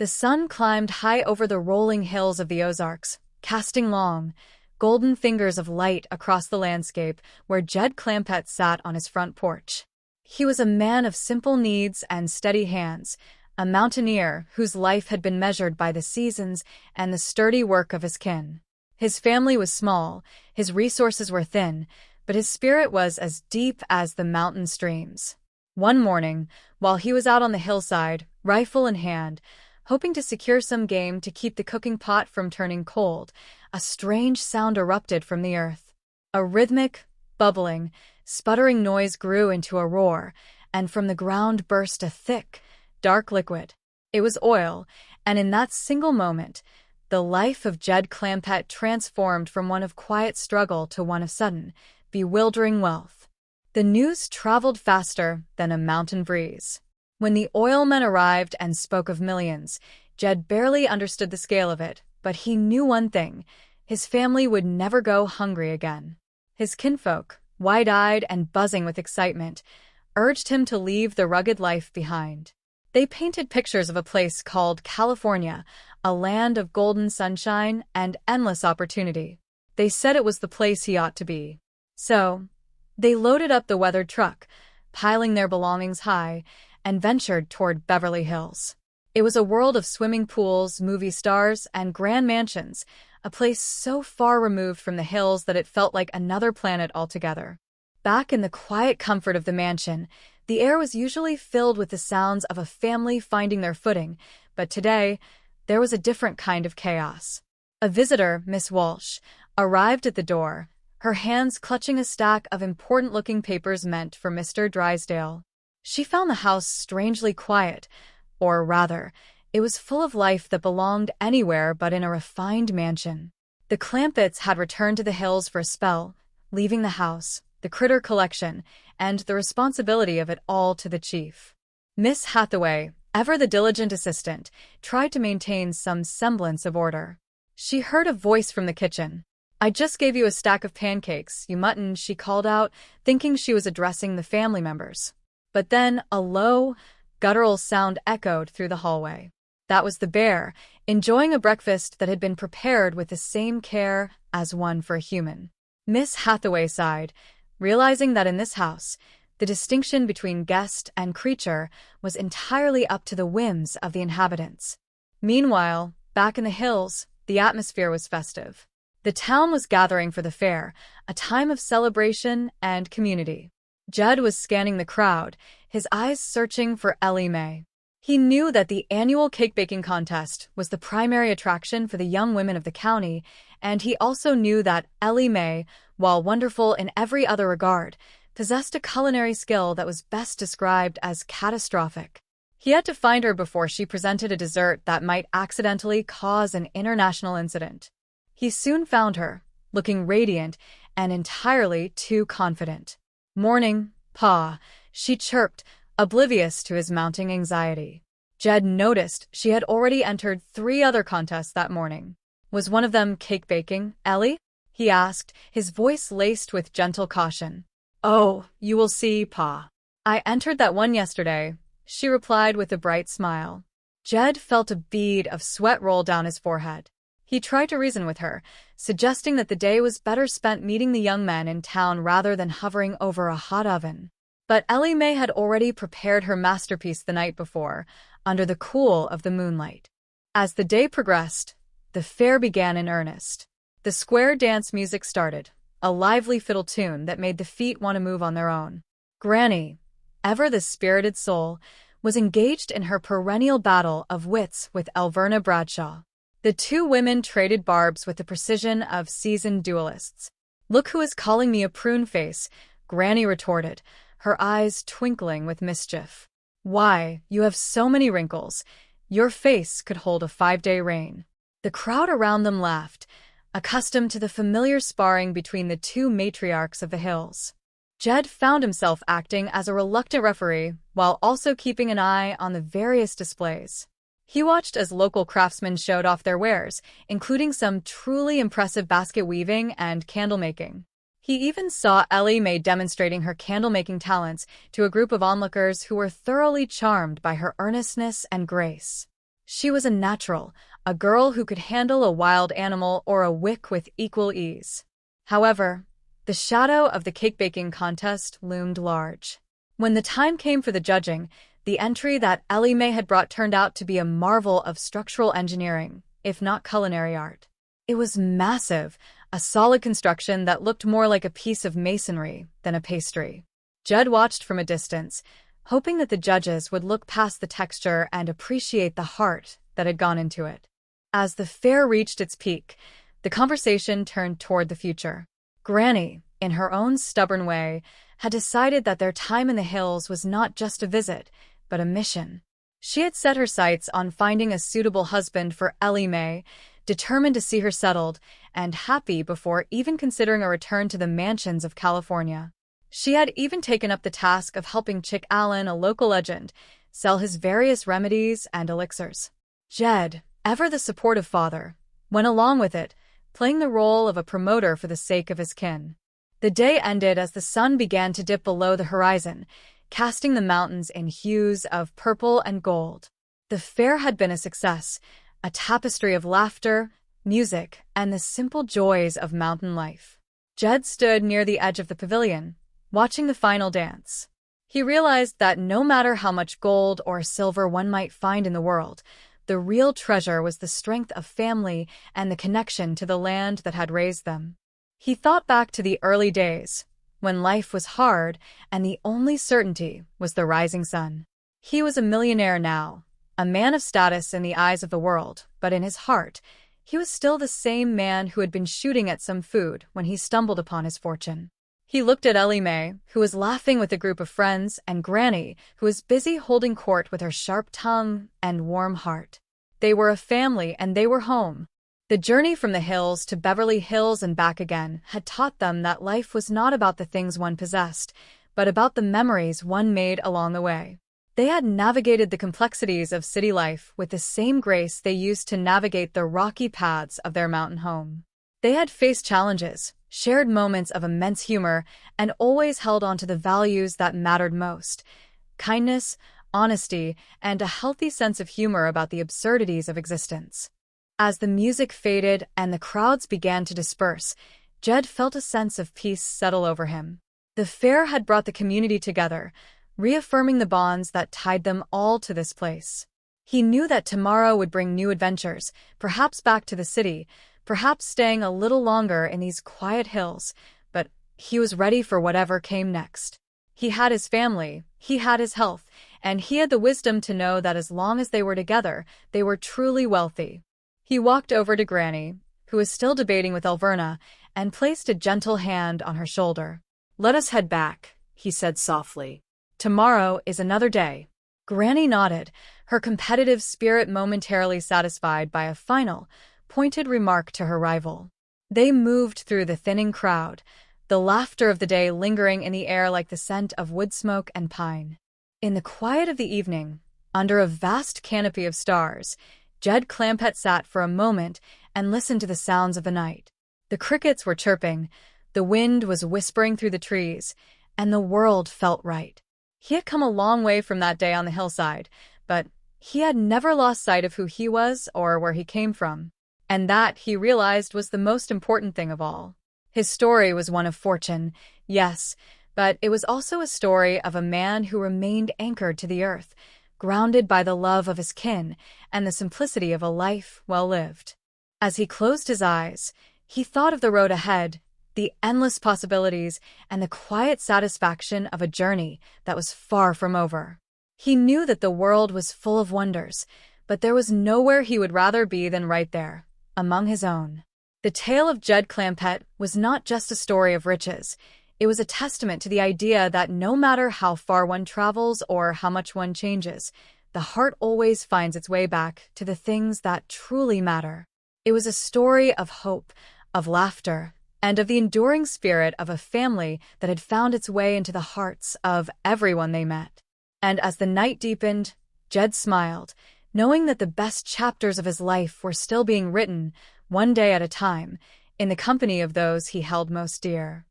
The sun climbed high over the rolling hills of the Ozarks, casting long, golden fingers of light across the landscape where Jed Clampett sat on his front porch. He was a man of simple needs and steady hands, a mountaineer whose life had been measured by the seasons and the sturdy work of his kin. His family was small, his resources were thin, but his spirit was as deep as the mountain streams. One morning, while he was out on the hillside, rifle in hand, hoping to secure some game to keep the cooking pot from turning cold, a strange sound erupted from the earth. A rhythmic, bubbling, sputtering noise grew into a roar, and from the ground burst a thick, dark liquid. It was oil, and in that single moment, the life of Jed Clampett transformed from one of quiet struggle to one of sudden, bewildering wealth. The news traveled faster than a mountain breeze. When the oilmen arrived and spoke of millions, Jed barely understood the scale of it, but he knew one thing: his family would never go hungry again. His kinfolk, wide-eyed and buzzing with excitement, urged him to leave the rugged life behind. They painted pictures of a place called California, a land of golden sunshine and endless opportunity. They said it was the place he ought to be. So, they loaded up the weathered truck, piling their belongings high, and ventured toward Beverly Hills. It was a world of swimming pools, movie stars, and grand mansions, a place so far removed from the hills that it felt like another planet altogether. Back in the quiet comfort of the mansion, the air was usually filled with the sounds of a family finding their footing, but today, there was a different kind of chaos. A visitor, Miss Walsh, arrived at the door, her hands clutching a stack of important-looking papers meant for Mr. Drysdale. She found the house strangely quiet, or rather, it was full of life that belonged anywhere but in a refined mansion. The Clampetts had returned to the hills for a spell, leaving the house, the critter collection, and the responsibility of it all to the chief. Miss Hathaway, ever the diligent assistant, tried to maintain some semblance of order. She heard a voice from the kitchen. "I just gave you a stack of pancakes, you mutton," she called out, thinking she was addressing the family members. But then a low, guttural sound echoed through the hallway. That was the bear, enjoying a breakfast that had been prepared with the same care as one for a human. Miss Hathaway sighed, realizing that in this house, the distinction between guest and creature was entirely up to the whims of the inhabitants. Meanwhile, back in the hills, the atmosphere was festive. The town was gathering for the fair, a time of celebration and community. Jed was scanning the crowd, his eyes searching for Ellie Mae. He knew that the annual cake-baking contest was the primary attraction for the young women of the county, and he also knew that Ellie Mae, while wonderful in every other regard, possessed a culinary skill that was best described as catastrophic. He had to find her before she presented a dessert that might accidentally cause an international incident. He soon found her, looking radiant and entirely too confident. "Morning, Pa," she chirped, oblivious to his mounting anxiety. Jed noticed she had already entered 3 other contests that morning. "Was one of them cake baking, Ellie?" he asked, his voice laced with gentle caution. "Oh, you will see, Pa. I entered that one yesterday," she replied with a bright smile. Jed felt a bead of sweat roll down his forehead. He tried to reason with her, suggesting that the day was better spent meeting the young men in town rather than hovering over a hot oven. But Ellie Mae had already prepared her masterpiece the night before, under the cool of the moonlight. As the day progressed, the fair began in earnest. The square dance music started, a lively fiddle tune that made the feet want to move on their own. Granny, ever the spirited soul, was engaged in her perennial battle of wits with Alverna Bradshaw. The 2 women traded barbs with the precision of seasoned duelists. "Look who is calling me a prune face," Granny retorted, her eyes twinkling with mischief. "Why, you have so many wrinkles. Your face could hold a 5-day reign." The crowd around them laughed, accustomed to the familiar sparring between the 2 matriarchs of the hills. Jed found himself acting as a reluctant referee while also keeping an eye on the various displays. He watched as local craftsmen showed off their wares, including some truly impressive basket weaving and candle making. He even saw Ellie Mae demonstrating her candle-making talents to a group of onlookers who were thoroughly charmed by her earnestness and grace. She was a natural, a girl who could handle a wild animal or a wick with equal ease. However, the shadow of the cake-baking contest loomed large. When the time came for the judging, the entry that Ellie Mae had brought turned out to be a marvel of structural engineering, if not culinary art. It was massive, a solid construction that looked more like a piece of masonry than a pastry. Judd watched from a distance, hoping that the judges would look past the texture and appreciate the heart that had gone into it. As the fair reached its peak, the conversation turned toward the future. Granny, in her own stubborn way, had decided that their time in the hills was not just a visit, but a mission. She had set her sights on finding a suitable husband for Ellie Mae, determined to see her settled and happy before even considering a return to the mansions of California. She had even taken up the task of helping Chick Allen, a local legend, sell his various remedies and elixirs. Jed, ever the supportive father, went along with it, playing the role of a promoter for the sake of his kin. The day ended as the sun began to dip below the horizon, casting the mountains in hues of purple and gold. The fair had been a success, a tapestry of laughter, music, and the simple joys of mountain life. Jed stood near the edge of the pavilion, watching the final dance. He realized that no matter how much gold or silver one might find in the world, the real treasure was the strength of family and the connection to the land that had raised them. He thought back to the early days, when life was hard and the only certainty was the rising sun. He was a millionaire now, a man of status in the eyes of the world, but in his heart, he was still the same man who had been shooting at some food when he stumbled upon his fortune. He looked at Ellie Mae, who was laughing with a group of friends, and Granny, who was busy holding court with her sharp tongue and warm heart. They were a family and they were home. The journey from the hills to Beverly Hills and back again had taught them that life was not about the things one possessed, but about the memories one made along the way. They had navigated the complexities of city life with the same grace they used to navigate the rocky paths of their mountain home. They had faced challenges, shared moments of immense humor, and always held on to the values that mattered most: kindness, honesty, and a healthy sense of humor about the absurdities of existence. As the music faded and the crowds began to disperse, Jed felt a sense of peace settle over him. The fair had brought the community together, reaffirming the bonds that tied them all to this place. He knew that tomorrow would bring new adventures, perhaps back to the city, perhaps staying a little longer in these quiet hills, but he was ready for whatever came next. He had his family, he had his health, and he had the wisdom to know that as long as they were together, they were truly wealthy. He walked over to Granny, who was still debating with Alverna, and placed a gentle hand on her shoulder. "Let us head back," he said softly. "Tomorrow is another day." Granny nodded, her competitive spirit momentarily satisfied by a final, pointed remark to her rival. They moved through the thinning crowd, the laughter of the day lingering in the air like the scent of wood smoke and pine. In the quiet of the evening, under a vast canopy of stars, Jed Clampett sat for a moment and listened to the sounds of the night. The crickets were chirping, the wind was whispering through the trees, and the world felt right. He had come a long way from that day on the hillside, but he had never lost sight of who he was or where he came from. And that, he realized, was the most important thing of all. His story was one of fortune, yes, but it was also a story of a man who remained anchored to the earth, grounded by the love of his kin and the simplicity of a life well lived. As he closed his eyes, he thought of the road ahead, the endless possibilities, and the quiet satisfaction of a journey that was far from over. He knew that the world was full of wonders, but there was nowhere he would rather be than right there, among his own. The tale of Jed Clampett was not just a story of riches. It was a testament to the idea that no matter how far one travels or how much one changes, the heart always finds its way back to the things that truly matter. It was a story of hope, of laughter, and of the enduring spirit of a family that had found its way into the hearts of everyone they met. And as the night deepened, Jed smiled, knowing that the best chapters of his life were still being written, one day at a time, in the company of those he held most dear.